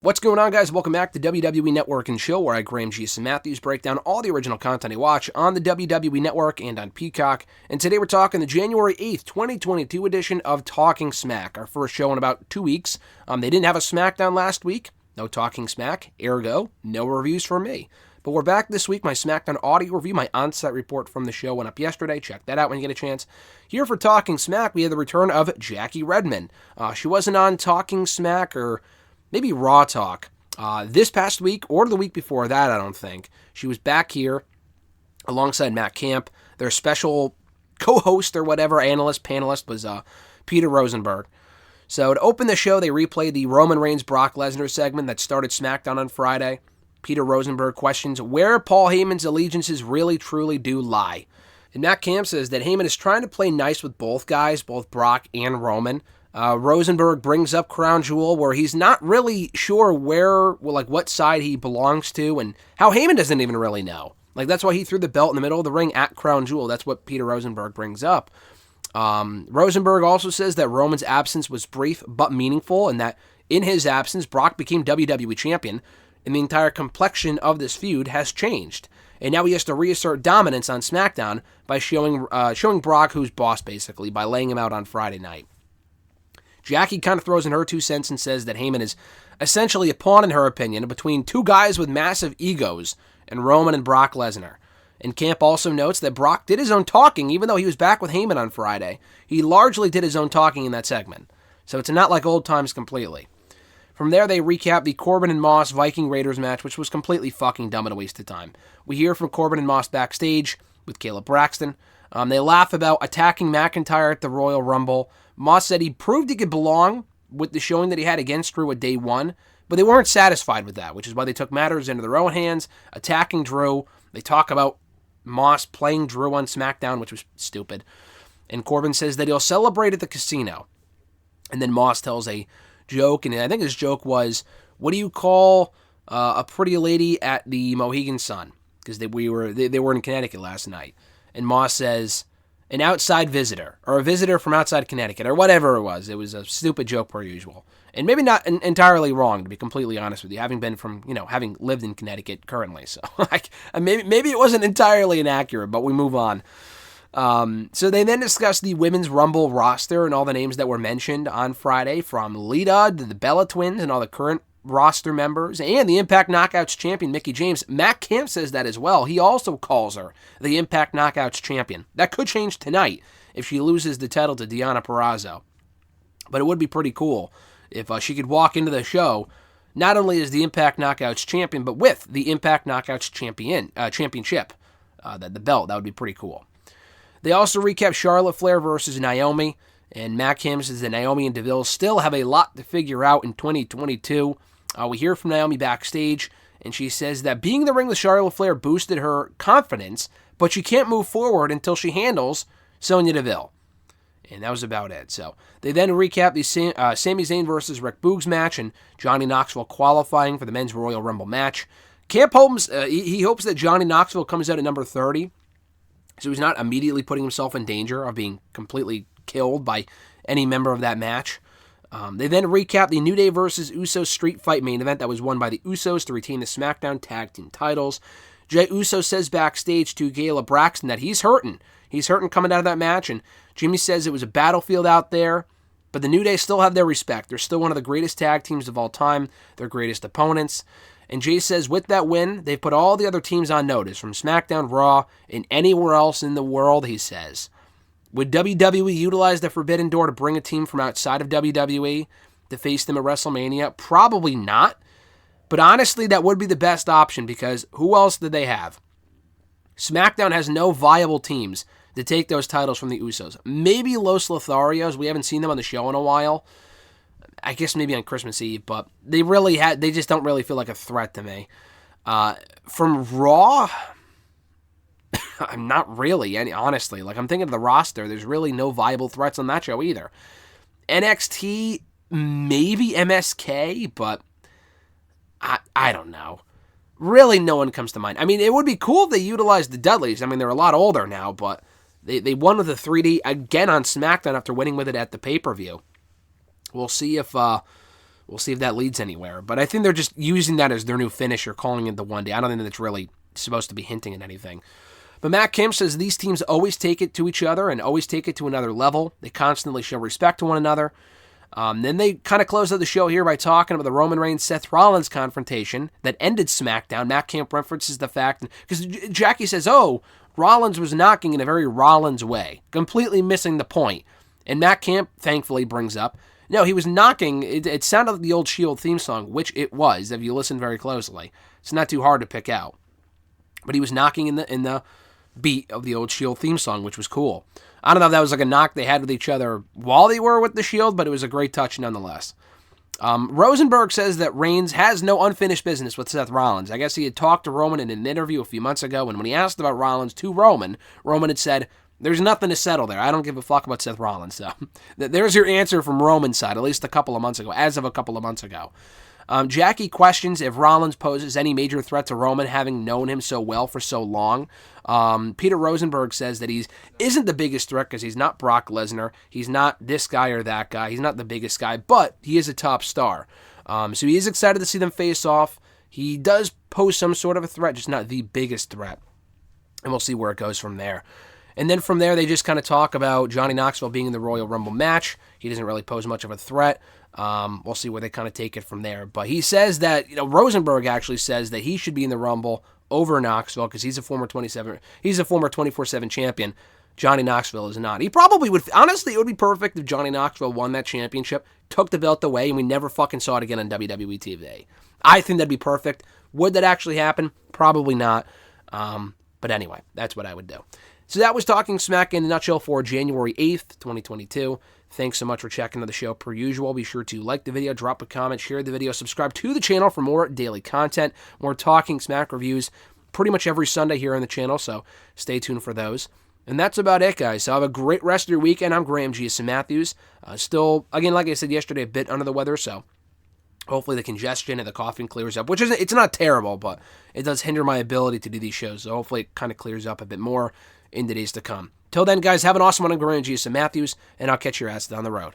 What's going on, guys? Welcome back to WWE Network and Show, where I, Graham G. Matthews, break down all the original content I watch on the WWE Network and on Peacock. And today we're talking the January 8th, 2022 edition of Talking Smack, our first show in about 2 weeks. They didn't have a SmackDown last week. No Talking Smack. Ergo, no reviews from me. But we're back this week. My SmackDown audio review, my on-site report from the show went up yesterday. Check that out when you get a chance. Here for Talking Smack, we had the return of Jackie Redmon. She wasn't on Talking Smack or maybe Raw Talk this past week or the week before that, I don't think. She was back here alongside Matt Camp. Their special co-host or whatever, panelist was Peter Rosenberg. So to open the show, they replayed the Roman Reigns-Brock Lesnar segment that started SmackDown on Friday. Peter Rosenberg questions where Paul Heyman's allegiances really truly do lie. And Matt Camp says that Heyman is trying to play nice with both guys, both Brock and Roman. Rosenberg brings up Crown Jewel, where he's not really sure what side he belongs to, and how Heyman doesn't even really know. That's why he threw the belt in the middle of the ring at Crown Jewel. That's what Peter Rosenberg brings up. Rosenberg also says that Roman's absence was brief but meaningful, and that in his absence, Brock became WWE Champion, and the entire complexion of this feud has changed. And now he has to reassert dominance on SmackDown by showing Brock who's boss, basically, by laying him out on Friday night. Jackie kind of throws in her 2 cents and says that Heyman is essentially a pawn, in her opinion, between two guys with massive egos, and Roman and Brock Lesnar. And Camp also notes that Brock did his own talking, even though he was back with Heyman on Friday. He largely did his own talking in that segment. So it's not like old times completely. From there, they recap the Corbin and Moss Viking Raiders match, which was completely fucking dumb and a waste of time. We hear from Corbin and Moss backstage with Caleb Braxton. They laugh about attacking McIntyre at the Royal Rumble. Moss said he proved he could belong with the showing that he had against Drew at day one, but they weren't satisfied with that, which is why they took matters into their own hands, attacking Drew. They talk about Moss playing Drew on SmackDown, which was stupid. And Corbin says that he'll celebrate at the casino. And then Moss tells a joke, and I think his joke was, what do you call a pretty lady at the Mohegan Sun? Because they were in Connecticut last night. And Moss says, an outside visitor, or a visitor from outside Connecticut, or whatever it was. It was a stupid joke per usual. And maybe not entirely wrong, to be completely honest with you, having lived in Connecticut currently. So maybe it wasn't entirely inaccurate, but we move on. So they then discuss the Women's Rumble roster and all the names that were mentioned on Friday, from Lita to the Bella Twins and all the current roster members, and the Impact Knockouts champion, Mickie James. Matt Camp says that as well. He also calls her the Impact Knockouts champion. That could change tonight if she loses the title to Deonna Purrazzo. But it would be pretty cool if she could walk into the show not only as the Impact Knockouts champion, but with the Impact Knockouts championship, the belt. That would be pretty cool. They also recap Charlotte Flair versus Naomi, and Matt Camp says that Naomi and DeVille still have a lot to figure out in 2022. We hear from Naomi backstage, and she says that being in the ring with Charlotte Flair boosted her confidence, but she can't move forward until she handles Sonya Deville. And that was about it. So they then recap the Sami Zayn versus Rick Boogs match and Johnny Knoxville qualifying for the Men's Royal Rumble match. Camp hopes he hopes that Johnny Knoxville comes out at number 30, so he's not immediately putting himself in danger of being completely killed by any member of that match. They then recap the New Day versus Usos Street Fight main event that was won by the Usos to retain the SmackDown Tag Team titles. Jey Uso says backstage to Caleb Braxton that he's hurting. He's hurting coming out of that match, and Jimmy says it was a battlefield out there, but the New Day still have their respect. They're still one of the greatest tag teams of all time, their greatest opponents. And Jay says with that win, they've put all the other teams on notice, from SmackDown, Raw, and anywhere else in the world, he says. Would WWE utilize the Forbidden Door to bring a team from outside of WWE to face them at WrestleMania? Probably not. But honestly, that would be the best option, because who else did they have? SmackDown has no viable teams to take those titles from the Usos. Maybe Los Lotharios. We haven't seen them on the show in a while. I guess maybe on Christmas Eve, but they just don't really feel like a threat to me. From Raw, I'm not really, honestly. I'm thinking of the roster. There's really no viable threats on that show either. NXT, maybe MSK, but I don't know. Really, no one comes to mind. I mean, it would be cool if they utilized the Dudleys. I mean, they're a lot older now, but they won with the 3D again on SmackDown after winning with it at the pay-per-view. We'll see if We'll see if that leads anywhere. But I think they're just using that as their new finisher, calling it the 1D. I don't think that's really supposed to be hinting at anything. But Matt Kemp says these teams always take it to each other and always take it to another level. They constantly show respect to one another. Then they kind of close out the show here by talking about the Roman Reigns-Seth Rollins confrontation that ended SmackDown. Matt Kemp references the fact, because Jackie says, oh, Rollins was knocking in a very Rollins way, completely missing the point. And Matt Kemp thankfully brings up, no, he was knocking, it sounded like the old Shield theme song, which it was, if you listen very closely. It's not too hard to pick out. But he was knocking in the beat of the old Shield theme song, which was cool. I don't know if that was like a knock they had with each other while they were with the Shield, but it was a great touch nonetheless. Rosenberg says that Reigns has no unfinished business with Seth Rollins. I guess he had talked to Roman in an interview a few months ago, and when he asked about Rollins to Roman had said, there's nothing to settle there. I don't give a fuck about Seth Rollins. So there's your answer from Roman's side, at least a couple of months ago, as of a couple of months ago. Jackie questions if Rollins poses any major threat to Roman, having known him so well for so long. Peter Rosenberg says that he isn't the biggest threat because he's not Brock Lesnar. He's not this guy or that guy. He's not the biggest guy, but he is a top star. So he is excited to see them face off. He does pose some sort of a threat, just not the biggest threat. And we'll see where it goes from there. And then from there, they just kind of talk about Johnny Knoxville being in the Royal Rumble match. He doesn't really pose much of a threat. We'll see where they kind of take it from there. But he says that, Rosenberg actually says that he should be in the Rumble over Knoxville because he's a former 24/7 champion. Johnny Knoxville is not. He probably would, honestly, it would be perfect if Johnny Knoxville won that championship, took the belt away, and we never fucking saw it again on WWE TV. I think that'd be perfect. Would that actually happen? Probably not. But anyway, that's what I would do. So that was Talking Smack in a nutshell for January 8th, 2022. Thanks so much for checking out the show per usual. Be sure to like the video, drop a comment, share the video, subscribe to the channel for more daily content, more Talking Smack reviews pretty much every Sunday here on the channel, so stay tuned for those. And that's about it, guys. So have a great rest of your weekend. I'm Graham G. Matthews. Still, again, like I said yesterday, a bit under the weather, so hopefully the congestion and the coughing clears up, which it's not terrible, but it does hinder my ability to do these shows, so hopefully it kind of clears up a bit more in the days to come. Till then, guys, have an awesome one. I'm Graham G. Matthews, and I'll catch your ass down the road.